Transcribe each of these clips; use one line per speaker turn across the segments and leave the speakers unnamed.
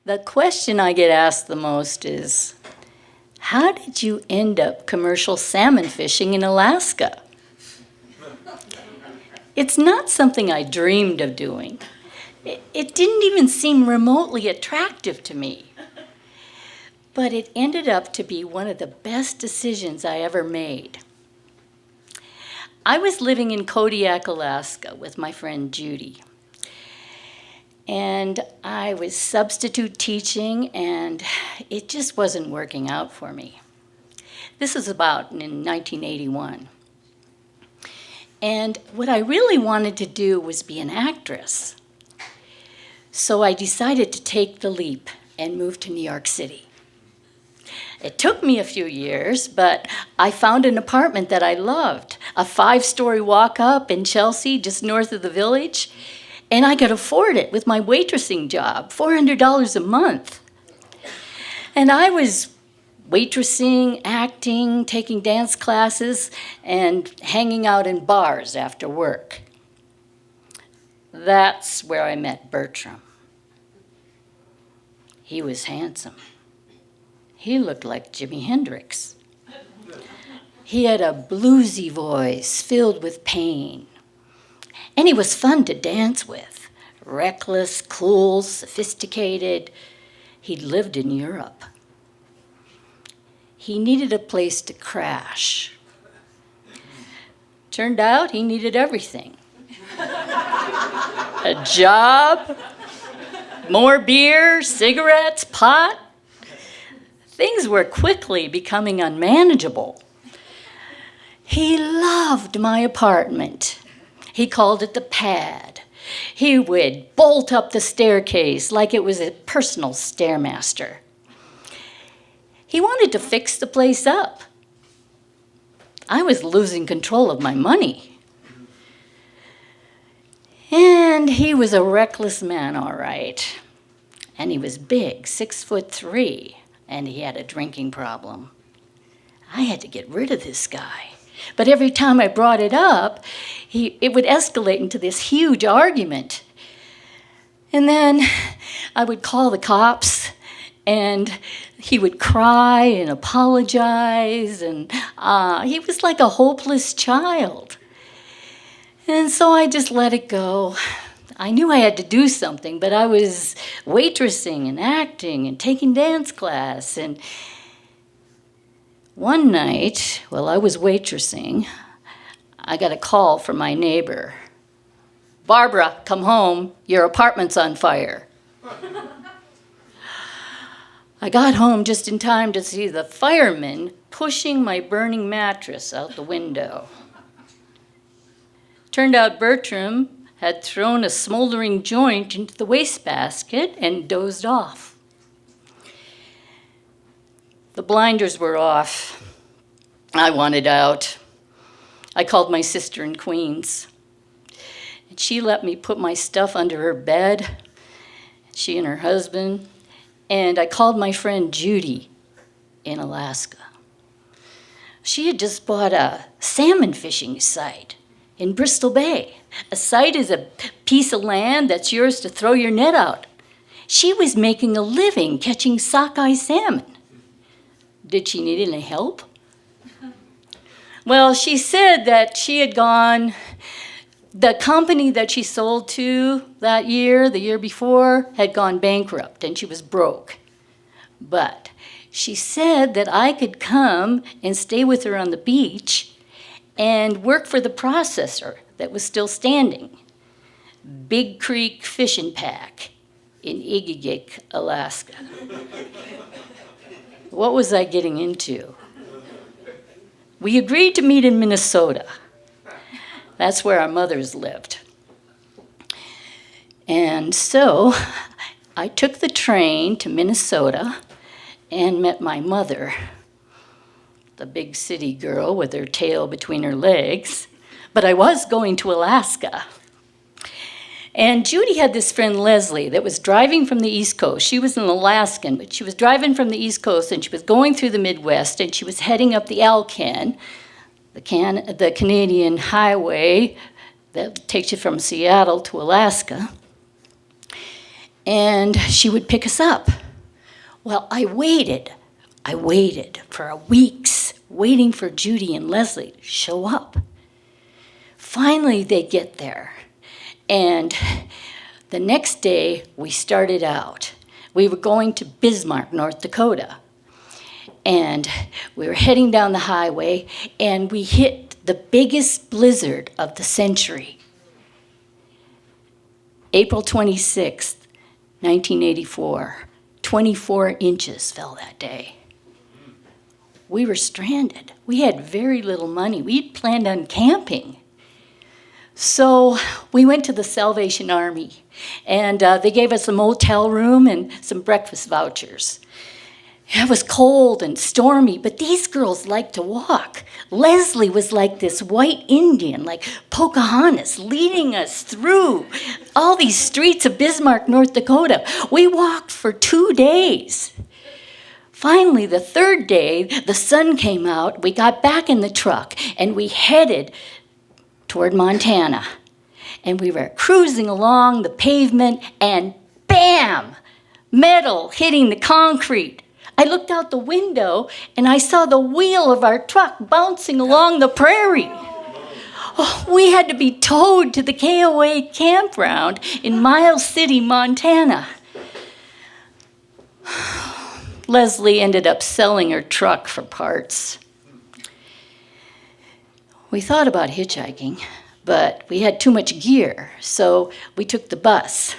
The question I get asked the most is, how did you end up commercial salmon fishing in Alaska? It's not something I dreamed of doing. It didn't even seem remotely attractive to me. But it ended up to be one of the best decisions I ever made. I was living in Kodiak, Alaska with my friend Judy. And I was substitute teaching, and it just wasn't working out for me. This was about in 1981. And what I really wanted to do was be an actress. So I decided to take the leap and move to New York City. It took me a few years, but I found an apartment that I loved, a 5-story walk-up in Chelsea, just north of the Village. And I could afford it with my waitressing job, $400 a month. And I was waitressing, acting, taking dance classes, and hanging out in bars after work. That's where I met Bertram. He was handsome. He looked like Jimi Hendrix. He had a bluesy voice filled with pain. And he was fun to dance with, reckless, cool, sophisticated. He'd lived in Europe. He needed a place to crash. Turned out he needed everything. A job, more beer, cigarettes, pot. Things were quickly becoming unmanageable. He loved my apartment. He called it the pad. He would bolt up the staircase like it was a personal stairmaster. He wanted to fix the place up. I was losing control of my money. And he was a reckless man, all right. And he was big, 6'3", and he had a drinking problem. I had to get rid of this guy. But every time I brought it up, it would escalate into this huge argument. And then I would call the cops, and he would cry and apologize, and he was like a hopeless child. And so I just let it go. I knew I had to do something, but I was waitressing and acting and taking dance class. And one night, while I was waitressing, I got a call from my neighbor. "Barbara, come home. Your apartment's on fire." I got home just in time to see the firemen pushing my burning mattress out the window. Turned out Bertram had thrown a smoldering joint into the wastebasket and dozed off. The blinders were off. I wanted out. I called my sister in Queens. And she let me put my stuff under her bed, she and her husband. And I called my friend Judy in Alaska. She had just bought a salmon fishing site in Bristol Bay. A site is a piece of land that's yours to throw your net out. She was making a living catching sockeye salmon. Did she need any help? Well, she said that she had gone, the company that she sold to that year, the year before, had gone bankrupt and she was broke. But she said that I could come and stay with her on the beach and work for the processor that was still standing, Big Creek Fishing Pack in Igigik, Alaska. What was I getting into? We agreed to meet in Minnesota. That's where our mothers lived. And so I took the train to Minnesota and met my mother, the big city girl with her tail between her legs. But I was going to Alaska. And Judy had this friend, Leslie, that was driving from the East Coast. She was an Alaskan, but she was driving from the East Coast, and she was going through the Midwest, and she was heading up the Alcan, the Canadian highway that takes you from Seattle to Alaska. and she would pick us up. Well, I waited for weeks, waiting for Judy and Leslie to show up. Finally, they get there, and the next day, we started out. We were going to Bismarck, North Dakota, and we were heading down the highway, and we hit the biggest blizzard of the century. April 26th, 1984, 24 inches fell that day. We were stranded. We had very little money. We'd planned on camping. So we went to the Salvation Army, and they gave us a motel room and some breakfast vouchers. It was cold and stormy, but these girls liked to walk. Leslie was like this white Indian, like Pocahontas, leading us through all these streets of Bismarck, North Dakota. We walked for 2 days. Finally, the third day, the sun came out. We got back in the truck, and we headed toward Montana. And we were cruising along the pavement, and bam! Metal hitting the concrete. I looked out the window, and I saw the wheel of our truck bouncing along the prairie. Oh, we had to be towed to the KOA campground in Miles City, Montana. Leslie ended up selling her truck for parts. We thought about hitchhiking, but we had too much gear, so we took the bus.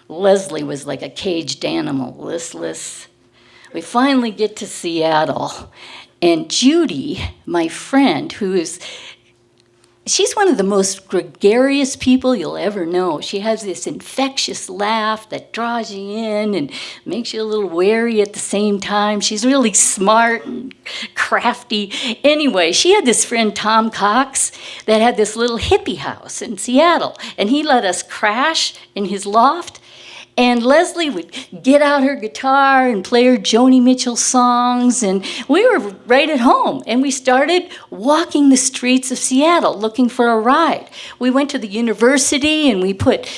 Leslie was like a caged animal, listless. We finally get to Seattle, and Judy, my friend, she's one of the most gregarious people you'll ever know. She has this infectious laugh that draws you in and makes you a little wary at the same time. She's really smart and crafty. Anyway, she had this friend, Tom Cox, that had this little hippie house in Seattle, and he let us crash in his loft. And Leslie would get out her guitar and play her Joni Mitchell songs, and we were right at home. And we started walking the streets of Seattle looking for a ride. We went to the university, and we put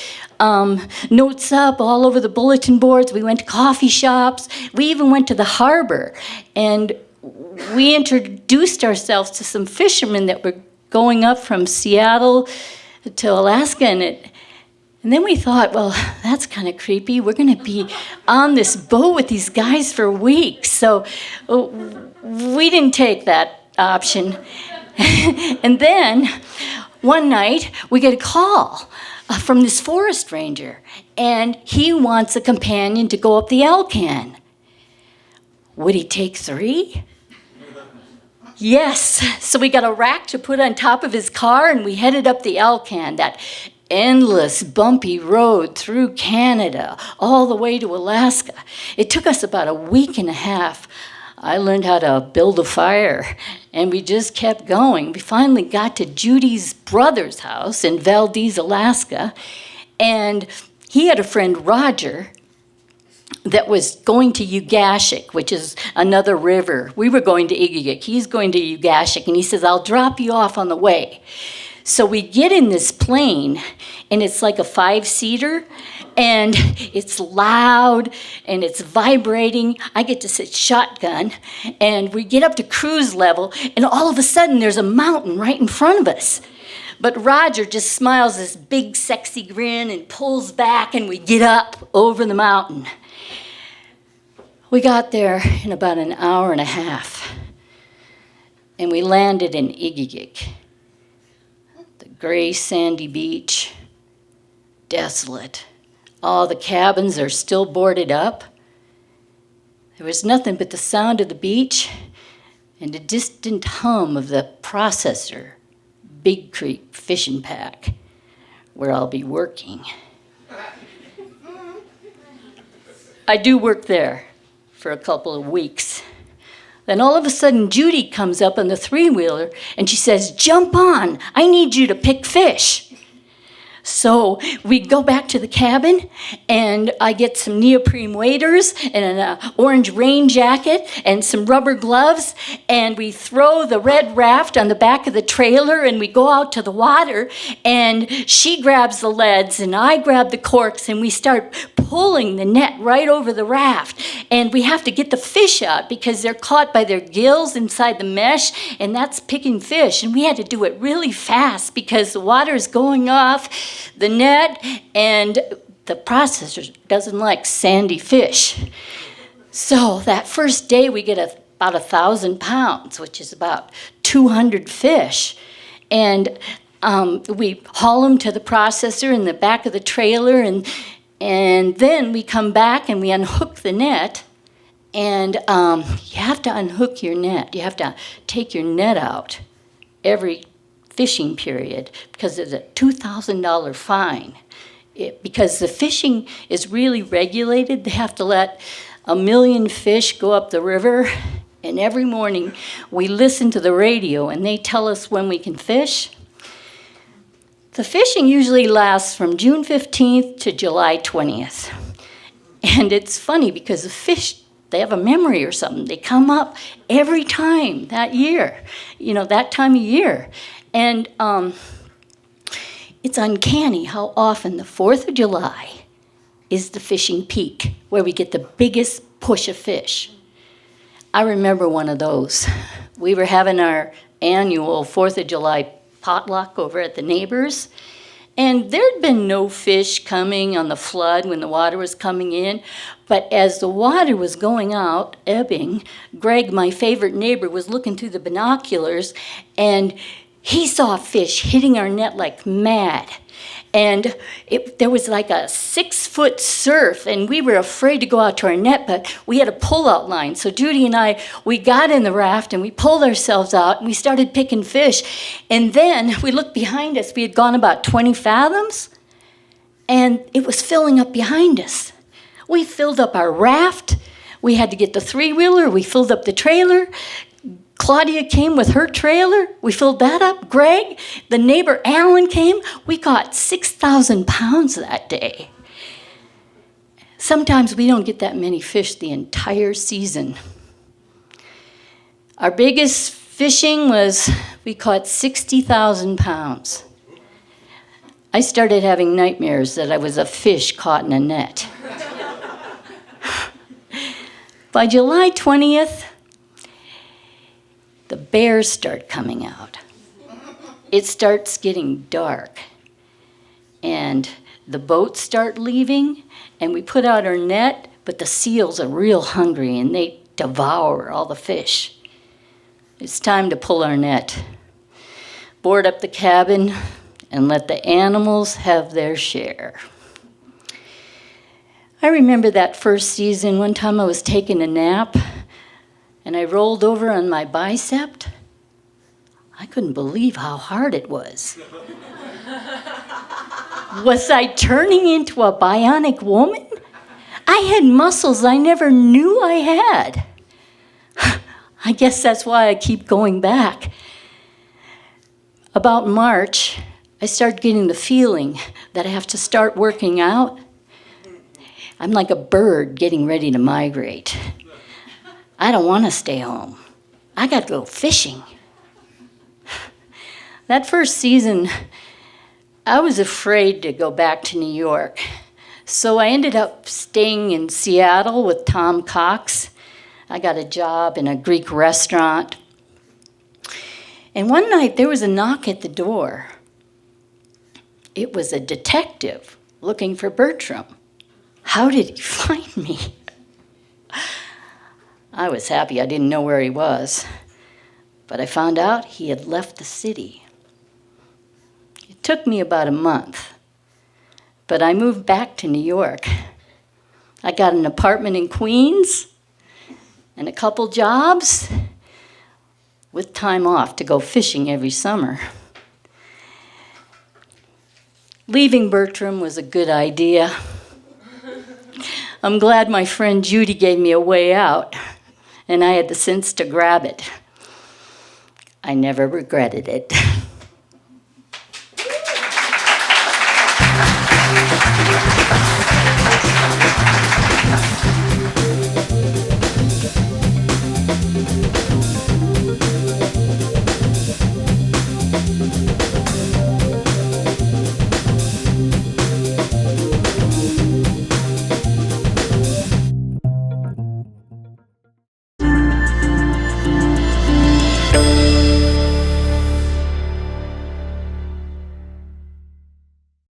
notes up all over the bulletin boards. We went to coffee shops. We even went to the harbor, and we introduced ourselves to some fishermen that were going up from Seattle to Alaska, and then we thought, well, that's kind of creepy. We're going to be on this boat with these guys for weeks. So we didn't take that option. And then one night, we get a call from this forest ranger, and he wants a companion to go up the Alcan. Would he take 3? Yes. So we got a rack to put on top of his car, and we headed up the Alcan, that endless bumpy road through Canada all the way to Alaska. It took us about a week and a half. I learned how to build a fire, and we just kept going. We finally got to Judy's brother's house in Valdez, Alaska, and he had a friend, Roger, that was going to Ugashik, which is another river. We were going to Igigik. He's going to Ugashik, and he says, I'll drop you off on the way. So we get in this plane, and it's like a 5-seater, and it's loud, and it's vibrating. I get to sit shotgun, and we get up to cruise level, and all of a sudden there's a mountain right in front of us. But Roger just smiles this big, sexy grin and pulls back, and we get up over the mountain. We got there in about an hour and a half, and we landed in Igigik. Gray, sandy beach, desolate. All the cabins are still boarded up. There was nothing but the sound of the beach and a distant hum of the processor, Big Creek Fishing Pack, where I'll be working. I do work there for a couple of weeks. Then all of a sudden, Judy comes up on the 3-wheeler, and she says, jump on, I need you to pick fish. So we go back to the cabin, and I get some neoprene waders and an orange rain jacket and some rubber gloves, and we throw the red raft on the back of the trailer, and we go out to the water, and she grabs the leads, and I grab the corks, and we start pulling the net right over the raft. And we have to get the fish out because they're caught by their gills inside the mesh, and that's picking fish. And we had to do it really fast because the water is going off the net, and the processor doesn't like sandy fish. So that first day we get about 1,000 pounds, which is about 200 fish. And we haul them to the processor in the back of the trailer, and then we come back and we unhook the net. And you have to unhook your net. You have to take your net out every fishing period because there's a $2,000 fine. Because the fishing is really regulated, they have to let 1 million fish go up the river. And every morning we listen to the radio and they tell us when we can fish. The fishing usually lasts from June 15th to July 20th. And it's funny because the fish, they have a memory or something. They come up every time that year, that time of year. And it's uncanny how often the 4th of July is the fishing peak, where we get the biggest push of fish. I remember one of those. We were having our annual 4th of July potluck over at the neighbors, and there'd been no fish coming on the flood when the water was coming in. But as the water was going out, ebbing, Greg, my favorite neighbor, was looking through the binoculars, and he saw fish hitting our net like mad. And there was like a 6-foot surf, and we were afraid to go out to our net, but we had a pull-out line. So Judy and I, we got in the raft, and we pulled ourselves out, and we started picking fish. And then we looked behind us. We had gone about 20 fathoms, and it was filling up behind us. We filled up our raft. We had to get the 3-wheeler. We filled up the trailer. Claudia came with her trailer. We filled that up. Greg, the neighbor Alan came. We caught 6,000 pounds that day. Sometimes we don't get that many fish the entire season. Our biggest fishing was we caught 60,000 pounds. I started having nightmares that I was a fish caught in a net. By July 20th, the bears start coming out. It starts getting dark, and the boats start leaving, and we put out our net, but the seals are real hungry, and they devour all the fish. It's time to pull our net, board up the cabin, and let the animals have their share. I remember that first season. One time I was taking a nap, and I rolled over on my bicep. I couldn't believe how hard it was. Was I turning into a bionic woman? I had muscles I never knew I had. I guess that's why I keep going back. About March, I started getting the feeling that I have to start working out. I'm like a bird getting ready to migrate. I don't want to stay home. I got to go fishing. That first season, I was afraid to go back to New York. So I ended up staying in Seattle with Tom Cox. I got a job in a Greek restaurant. And one night there was a knock at the door. It was a detective looking for Bertram. How did he find me? I was happy I didn't know where he was, but I found out he had left the city. It took me about a month, but I moved back to New York. I got an apartment in Queens and a couple jobs with time off to go fishing every summer. Leaving Bertram was a good idea. I'm glad my friend Judy gave me a way out, and I had the sense to grab it. I never regretted it.